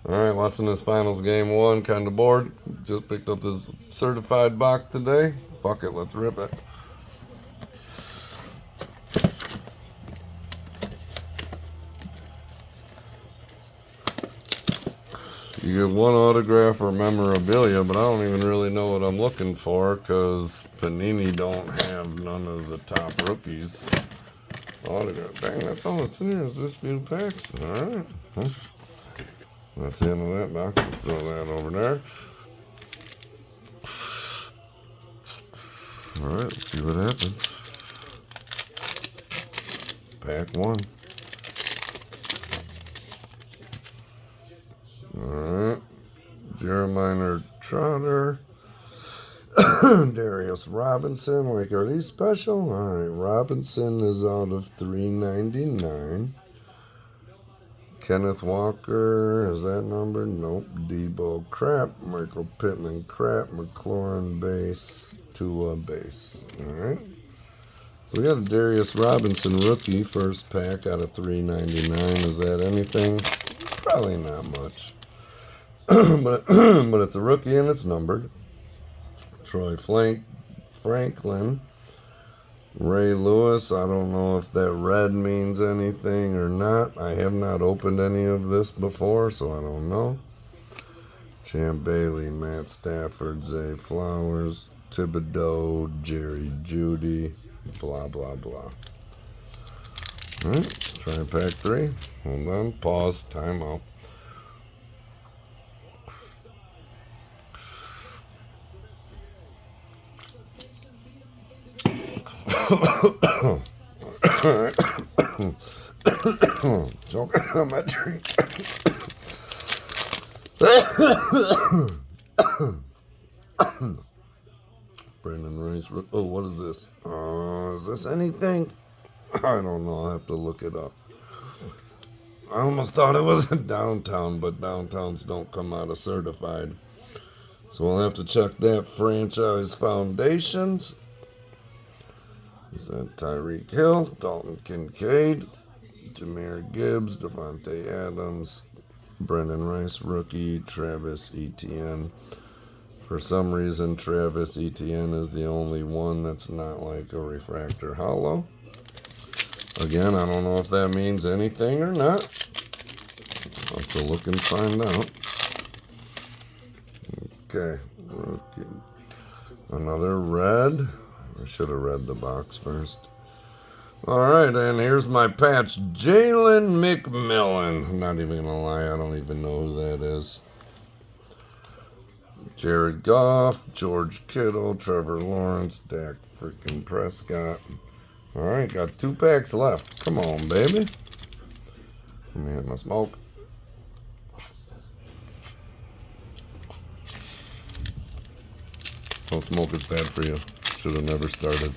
Alright, watching this finals game one, kinda bored. Just picked up this certified box today. Fuck it, let's rip it. You get one autograph or memorabilia, but I don't even really know what I'm looking for because Panini don't have none of the top rookies. Autograph. Dang, that's all that's in here is this few packs. Alright. That's the end of that box. Let's throw that over there. Alright, let's see what happens. Pack one. Alright. Jeremiah Trotter. Darius Robinson. Like, are these special? Alright, Robinson is out of $3.99. Kenneth Walker, is that number? Nope. Debo crap. Michael Pittman crap. McLaurin base. Tua base. Alright. We got a Darius Robinson rookie first pack out of $3.99. Is that anything? Probably not much. but it's a rookie and it's numbered. Troy Franklin. Ray Lewis, I don't know if that red means anything or not. I have not opened any of this before, so I don't know. Champ Bailey, Matt Stafford, Zay Flowers, Thibodeau, Jerry Jeudy, blah, blah, blah. All right, try pack three. Hold on, pause, time out. Choking on my drink. Brandon Rice. Oh, what is this? Is this anything? I don't know. I'll have to look it up. I almost thought it was a downtown, but downtowns don't come out of certified. So we'll have to check that. Franchise Foundations. Is that Tyreek Hill, Dalton Kincaid, Jahmyr Gibbs, Devontae Adams, Brendan Rice, rookie, Travis Etienne. For some reason, Travis Etienne is the only one that's not like a refractor hollow. Again, I don't know if that means anything or not. I'll have to look and find out. Okay, rookie. Another red. I should have read the box first. Alright, and here's my patch. Jalen McMillan. I'm not even going to lie, I don't even know who that is. Jared Goff, George Kittle, Trevor Lawrence, Dak freaking Prescott. Alright, got 2 packs left. Come on, baby. Let me hit my smoke. Don't smoke is bad for you. Should have never started.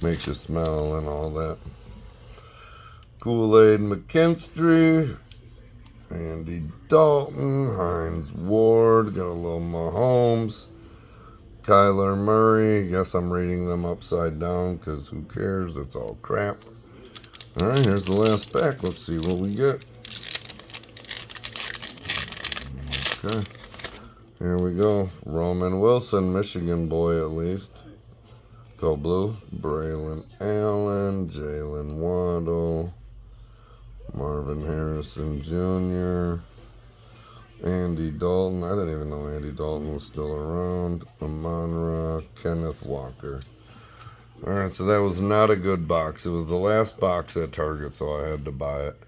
Makes you smell and all that. Kool-Aid McKinstry. Andy Dalton. Hines Ward. Got a little Mahomes. Kyler Murray. Guess I'm reading them upside down because who cares? It's all crap. Alright, here's the last pack. Let's see what we get. Okay. Here we go. Roman Wilson, Michigan boy at least. Go blue. Braylon Allen, Jalen Waddle, Marvin Harrison Jr., Andy Dalton. I didn't even know Andy Dalton was still around. Amon-Ra, Kenneth Walker. Alright, so that was not a good box. It was the last box at Target, so I had to buy it.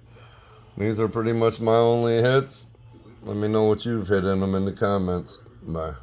These are pretty much my only hits. Let me know what you've hit in them in the comments. Bye.